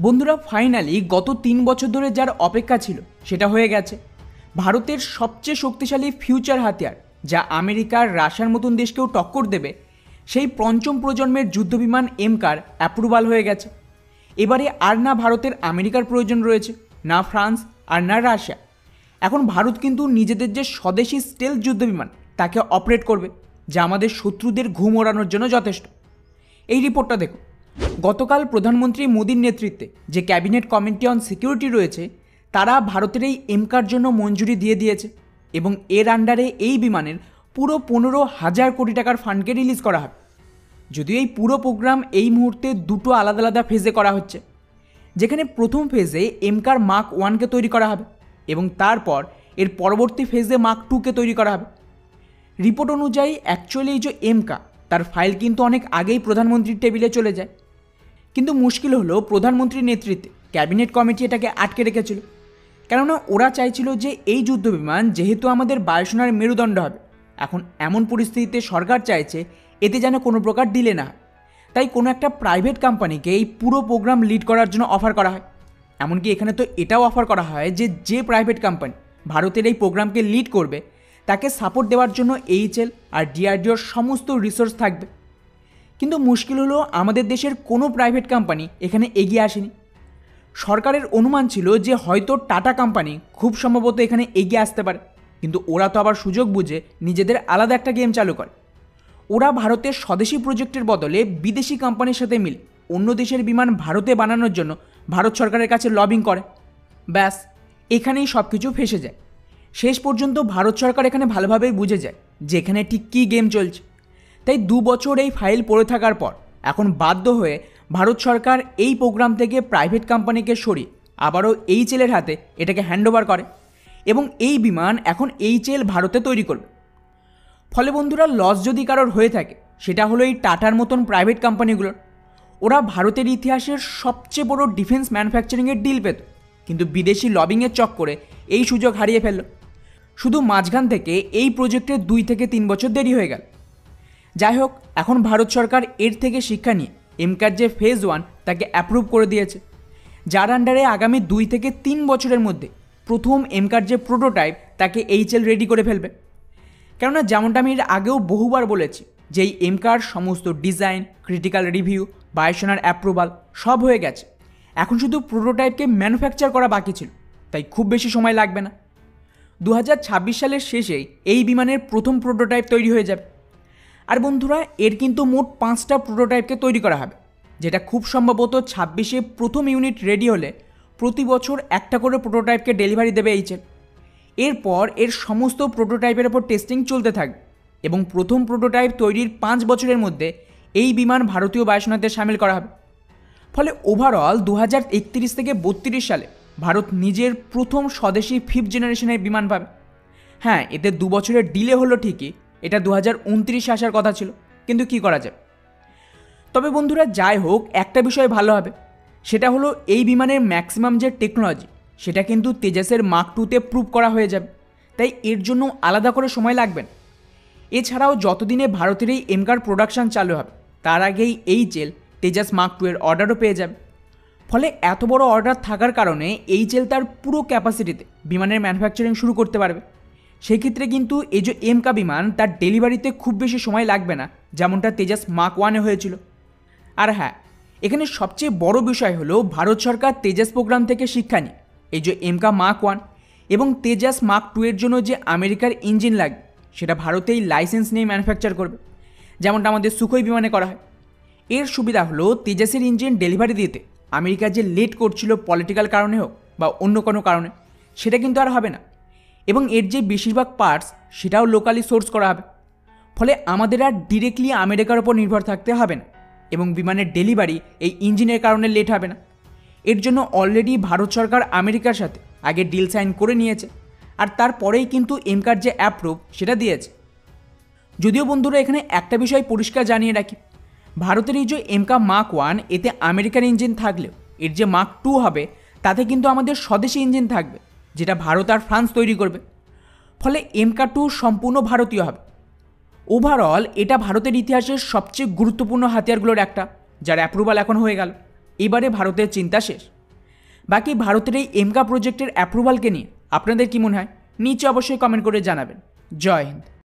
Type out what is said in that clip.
বন্ধুরা ফাইনালি গত 3 বছর ধরে যার অপেক্ষা ছিল সেটা হয়ে গেছে। ভারতের সবচেয়ে শক্তিশালী ফিউচার হাতিয়ার, যা আমেরিকার রাশিয়ার মতন দেশকেও টক্কর দেবে, সেই পঞ্চম প্রজন্মের যুদ্ধবিমান এমকার অ্যাপ্রুভাল হয়ে গেছে। এবারে আর না ভারতের আমেরিকার প্রয়োজন রয়েছে, না ফ্রান্স আর না রাশিয়া। এখন ভারত কিন্তু নিজেদের যে স্বদেশি স্টেলথ যুদ্ধবিমান তাকে অপারেট করবে, যা আমাদের শত্রুদের ঘুম ওড়ানোর জন্য যথেষ্ট। এই রিপোর্টটা দেখুন। গতকাল প্রধানমন্ত্রী মোদীর নেতৃত্বে যে ক্যাবিনেট কমিটি অন সিকিউরিটি রয়েছে, তারা ভারতের এই এমকার জন্য মঞ্জুরি দিয়ে দিয়েছে এবং এর আন্ডারে এই বিমানের পুরো 15,000 কোটি টাকার ফান্ডকে রিলিজ করা হবে। যদিও এই পুরো প্রোগ্রাম এই মুহূর্তে দুটো আলাদা আলাদা ফেজে করা হচ্ছে, যেখানে প্রথম ফেজে এমকার মার্ক 1কে তৈরি করা হবে এবং তারপর এর পরবর্তী ফেজে মার্ক 2কে তৈরি করা হবে। রিপোর্ট অনুযায়ী অ্যাকচুয়ালি এই যে এমকা, তার ফাইল কিন্তু অনেক আগেই প্রধানমন্ত্রীর টেবিলে চলে যায়, কিন্তু মুশকিল হলো প্রধানমন্ত্রীর নেতৃত্বে ক্যাবিনেট কমিটি এটাকে আটকে রেখেছিল। কেননা ওরা চাইছিল যে এই যুদ্ধবিমান যেহেতু আমাদের বায়ুসেনার মেরুদণ্ড হবে, এখন এমন পরিস্থিতিতে সরকার চাইছে এতে যেন কোনো প্রকার ডিলে না হয়। তাই কোনো একটা প্রাইভেট কোম্পানিকে এই পুরো প্রোগ্রাম লিড করার জন্য অফার করা হয়। এমনকি এখানে তো এটাও অফার করা হয় যে যে প্রাইভেট কোম্পানি ভারতের এই প্রোগ্রামকে লিড করবে, তাকে সাপোর্ট দেওয়ার জন্য এইচএল আর ডিআরডিওর সমস্ত রিসোর্স থাকবে। কিন্তু মুশকিল হলো আমাদের দেশের কোনো প্রাইভেট কোম্পানি এখানে এগিয়ে আসেনি। সরকারের অনুমান ছিল যে হয়তো টাটা কোম্পানি খুব সম্ভবত এখানে এগিয়ে আসতে পারে, কিন্তু ওরা তো আবার সুযোগ বুঝে নিজেদের আলাদা একটা গেম চালু করে। ওরা ভারতের স্বদেশি প্রজেক্টের বদলে বিদেশি কোম্পানির সাথে মিলে অন্য দেশের বিমান ভারতে বানানোর জন্য ভারত সরকারের কাছে লবিং করে। ব্যাস, এখানেই সব কিছু ফেঁসে যায়। শেষ পর্যন্ত ভারত সরকার এখানে ভালোভাবেই বুঝে যায় যে এখানে ঠিক কী গেম চলছে। তাই 2 বছর এই ফাইল পড়ে থাকার পর এখন বাধ্য হয়ে ভারত সরকার এই প্রোগ্রাম থেকে প্রাইভেট কোম্পানিকে সরিয়ে আবারও এইচএলের হাতে এটাকে হ্যান্ডওভার করে এবং এই বিমান এখন এইচএল ভারতে তৈরি করবে। ফলে বন্ধুরা, লস যদি কারোর হয়ে থাকে সেটা হলো এই টাটার মতন প্রাইভেট কোম্পানিগুলোর। ওরা ভারতের ইতিহাসের সবচেয়ে বড় ডিফেন্স ম্যানুফ্যাকচারিংয়ের ডিল পেত, কিন্তু বিদেশি লবিংয়ের চক্করে এই সুযোগ হারিয়ে ফেলল। শুধু মাঝখান থেকে এই প্রজেক্টের 2 থেকে 3 বছর দেরি হয়ে গেল। যাই হোক, এখন ভারত সরকার এর থেকে শিক্ষা নিয়ে এমকার যে ফেজ 1 তাকে অ্যাপ্রুভ করে দিয়েছে, যার আন্ডারে আগামী 2 থেকে 3 বছরের মধ্যে প্রথম এমকার যে প্রোটোটাইপ তাকে এইচএল রেডি করে ফেলবে। কেননা যেমনটা আমি এর আগেও বহুবার বলেছি যে এই এমকার সমস্ত ডিজাইন, ক্রিটিক্যাল রিভিউ, বায়ুসেনার অ্যাপ্রুভাল সব হয়ে গেছে। এখন শুধু প্রোটোটাইপকে ম্যানুফ্যাকচার করা বাকি ছিল, তাই খুব বেশি সময় লাগবে না। 2026 সালের শেষেই এই বিমানের প্রথম প্রোটোটাইপ তৈরি হয়ে যাবে। আর বন্ধুরা, এর কিন্তু মোট 5টা প্রোটোটাইপকে তৈরি করা হবে, যেটা খুব সম্ভবত 26-এ প্রথম ইউনিট রেডি হলে প্রতি বছর একটা করে প্রোটোটাইপকে ডেলিভারি দেবে এইচএল। এরপর এর সমস্ত প্রোটোটাইপের ওপর টেস্টিং চলতে থাকবে এবং প্রথম প্রোটোটাইপ তৈরির 5 বছরের মধ্যে এই বিমান ভারতীয় বায়ুসেনাতে সামিল করা হবে। ফলে ওভারঅল 2031 থেকে 32 সালে ভারত নিজের প্রথম স্বদেশি 5th জেনারেশনের বিমান পাবে। হ্যাঁ, এতে 2 বছরের ডিলে হলো ঠিকই, এটা 2029 আসার কথা ছিল, কিন্তু কি করা যাবে। তবে বন্ধুরা, যাই হোক, একটা বিষয় ভালো হবে, সেটা হলো এই বিমানের ম্যাক্সিমাম যে টেকনোলজি সেটা কিন্তু তেজাসের মার্ক 2তে প্রুভ করা হয়ে যাবে, তাই এর জন্য আলাদা করে সময় লাগবে না। এছাড়াও যতদিনে ভারতের এই এমকার প্রোডাকশান চালু হবে তার আগেই এইচএল তেজাস মার্ক 2 এর অর্ডারও পেয়ে যাবে। ফলে এত বড় অর্ডার থাকার কারণে এইচএল তার পুরো ক্যাপাসিটিতে বিমানের ম্যানুফ্যাকচারিং শুরু করতে পারবে। সেই ক্ষেত্রে কিন্তু এই যে এমকা বিমান তার ডেলিভারিতে খুব বেশি সময় লাগবে না, যেমনটা তেজাস মার্ক 1-এ হয়েছিল। আর হ্যাঁ, এখানে সবচেয়ে বড় বিষয় হলো ভারত সরকার তেজাস প্রোগ্রাম থেকে শিক্ষা নিয়ে এই যে এমকা মার্ক 1 এবং তেজাস মার্ক 2 এর জন্য যে আমেরিকার ইঞ্জিন লাগবে সেটা ভারতেই লাইসেন্স নিয়ে ম্যানুফ্যাকচার করবে, যেমনটা আমাদের সুখোই বিমানে করা হয়। এর সুবিধা হলো তেজাসের ইঞ্জিন ডেলিভারি দিতে আমেরিকা যে লেট করছিল পলিটিক্যাল কারণে হোক বা অন্য কোনো কারণে, সেটা কিন্তু আর হবে না এবং এর যে বেশিরভাগ পার্টস সেটাও লোকালি সোর্স করা হবে। ফলে আমাদের আর ডিরেক্টলি আমেরিকার ওপর নির্ভর থাকতে হবে না এবং বিমানের ডেলিভারি এই ইঞ্জিনের কারণে লেট হবে না। এর জন্য অলরেডি ভারত সরকার আমেরিকার সাথে আগে ডিল সাইন করে নিয়েছে, আর তারপরেই কিন্তু এমকার যে অ্যাপ্রুভ সেটা দিয়েছে। যদিও বন্ধুরা, এখানে একটা বিষয় পরিষ্কার জানিয়ে রাখি, ভারতের এই যে এমকা মার্ক 1 এতে আমেরিকার ইঞ্জিন থাকলেও এর যে মার্ক 2 হবে তাতে কিন্তু আমাদের স্বদেশি ইঞ্জিন থাকবে, যেটা ভারত আর ফ্রান্স তৈরি করবে। ফলে এমকা 2 সম্পূর্ণ ভারতীয় হবে। ওভারঅল এটা ভারতের ইতিহাসের সবচেয়ে গুরুত্বপূর্ণ হাতিয়ারগুলোর একটা, যার অ্যাপ্রুভাল এখন হয়ে গেল। এবারে ভারতের চিন্তা শেষ। বাকি ভারতের এই এমকা প্রজেক্টের অ্যাপ্রুভালকে নিয়ে আপনাদের কি মনে হয় নিচে অবশ্যই কমেন্ট করে জানাবেন। জয় হিন্দ।